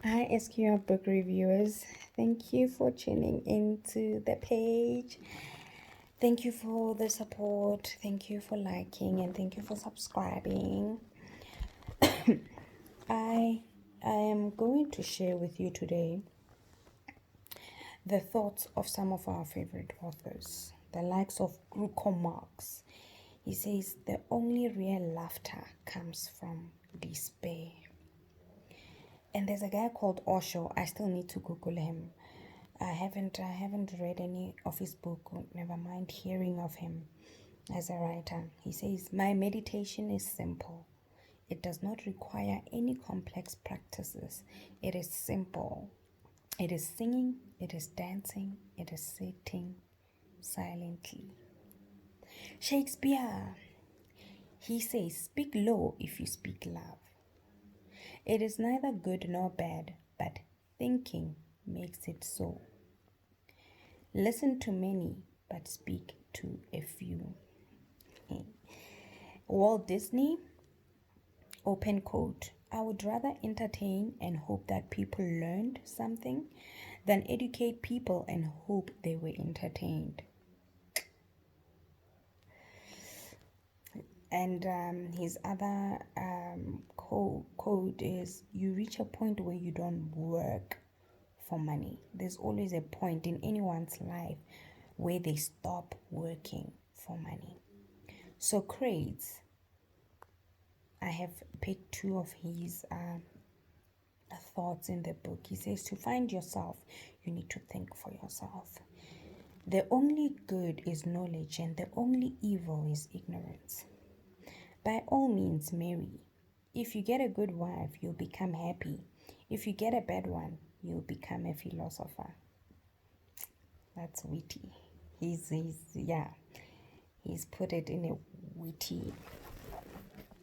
Hi, SQR book reviewers. Thank you for tuning into the page. Thank you for the support. Thank you for liking and thank you for subscribing. I am going to share with you today the thoughts of some of our favorite authors, the likes of Groucho Marx. He says the only real laughter comes from despair. And there's a guy called Osho. I still need to Google him. I haven't read any of his book, never mind hearing of him as a writer. He says, "My meditation is simple. It does not require any complex practices. It is simple. It is singing, it is dancing, it is sitting silently." Shakespeare, he says, "Speak low if you speak love. It is neither good nor bad, but thinking makes it so. Listen to many, but speak to a few." Walt Disney, open quote, "I would rather entertain and hope that people learned something than educate people and hope they were entertained." And his other quote is, "You reach a point where you don't work for money. There's always a point in anyone's life where they stop working for money." Socrates, I have picked two of his thoughts in the book. He says, "To find yourself, you need to think for yourself. The only good is knowledge, and the only evil is ignorance. By all means, marry. If you get a good wife, you'll become happy. If you get a bad one, you'll become a philosopher." That's witty. He's put it in a witty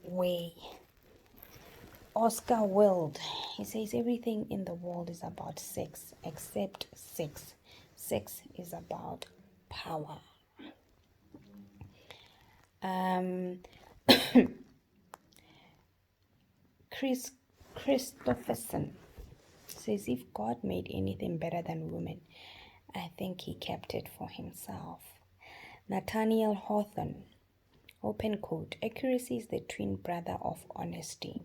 way. Oscar Wilde, he says, "Everything in the world is about sex except sex. Sex is about power." Chris Christopherson says, "If God made anything better than women, I think he kept it for himself." Nathaniel Hawthorne, open quote, "Accuracy is the twin brother of honesty.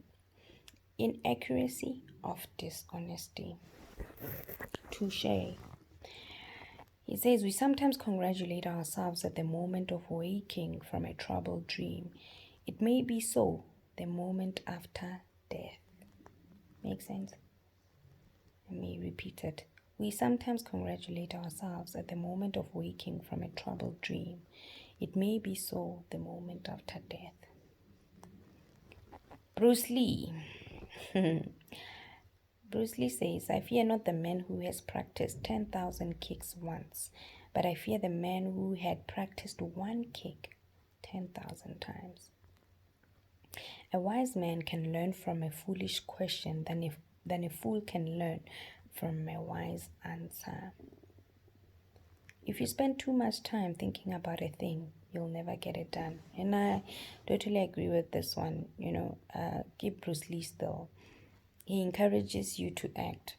Inaccuracy of dishonesty." Touche. He says, "We sometimes congratulate ourselves at the moment of waking from a troubled dream. It may be so the moment after death." Make sense? Let me repeat it. We sometimes congratulate ourselves at the moment of waking from a troubled dream. It may be so the moment after death. Bruce Lee. Bruce Lee says, "I fear not the man who has practiced 10,000 kicks once, but I fear the man who had practiced one kick 10,000 times." A wise man can learn from a foolish question than a fool can learn from a wise answer. If you spend too much time thinking about a thing, you'll never get it done. And I totally agree with this one. Keep Bruce Lee still. He encourages you to act.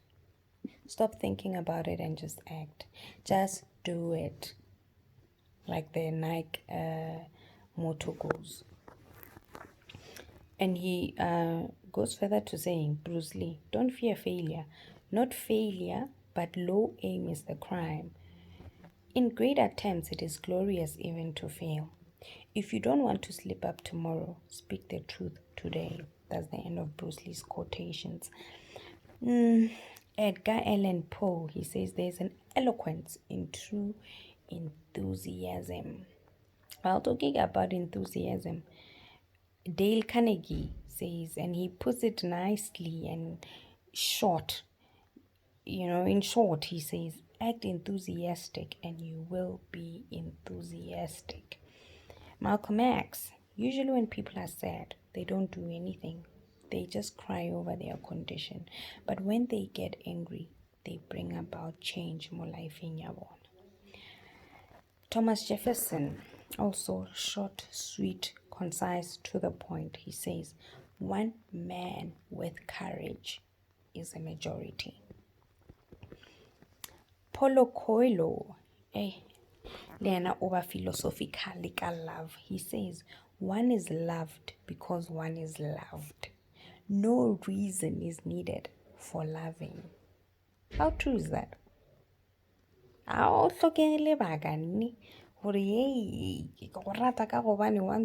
Stop thinking about it and just act. Just do it. Like the Nike motto goes. And he goes further to saying, Bruce Lee, "Don't fear failure. Not failure, but low aim is the crime. In great attempts, it is glorious even to fail. If you don't want to slip up tomorrow, speak the truth today." That's the end of Bruce Lee's quotations. Edgar Allan Poe, he says, "There's an eloquence in true enthusiasm." While talking about enthusiasm, Dale Carnegie says, and he puts it nicely and short, in short, he says, "Act enthusiastic and you will be enthusiastic." Malcolm X, usually when people are sad, they don't do anything. They just cry over their condition. But when they get angry, they bring about change. More life in Yabon. Thomas Jefferson, also short, sweet, concise, to the point. He says, "One man with courage is a majority. Paulo Coelho, Lena over philosophically ka love. He says, one is loved because one is loved. No reason is needed for loving. How true is that? One,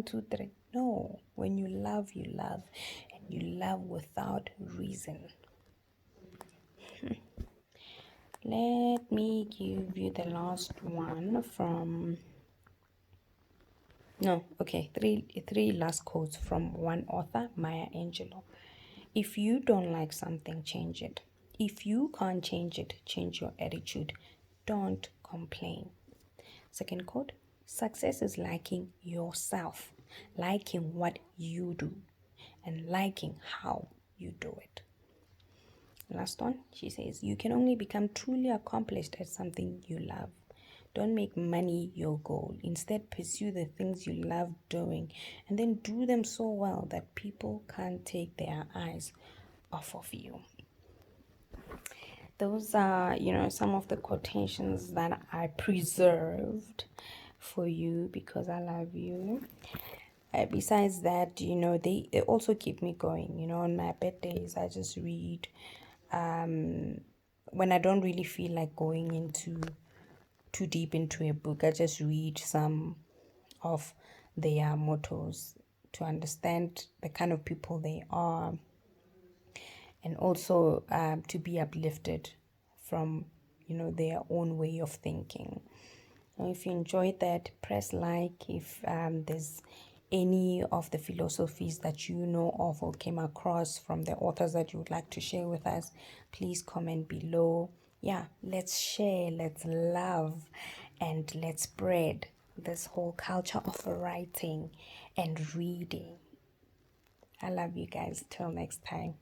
two, three. No, when you love, and you love without reason. Let me give you the last one from three last quotes from one author, Maya Angelou. If you don't like something, change it. If you can't change it, change your attitude. Don't complain. Second quote, success is liking yourself, liking what you do, and liking how you do it. Last one, she says, you can only become truly accomplished at something you love. Don't make money your goal. Instead, pursue the things you love doing and then do them so well that people can't take their eyes off of you. Those are, some of the quotations that I preserved for you because I love you. Besides that, they also keep me going. On my bad days, I just read. When I don't really feel like going into too deep into a book, I just read some of their mottos to understand the kind of people they are, and also to be uplifted from their own way of thinking. Now, if you enjoyed that, press like. If there's any of the philosophies that you know of or came across from the authors that you would like to share with us, please comment below. Yeah, let's share, let's love, and let's spread this whole culture of writing and reading. I love you guys. Till next time.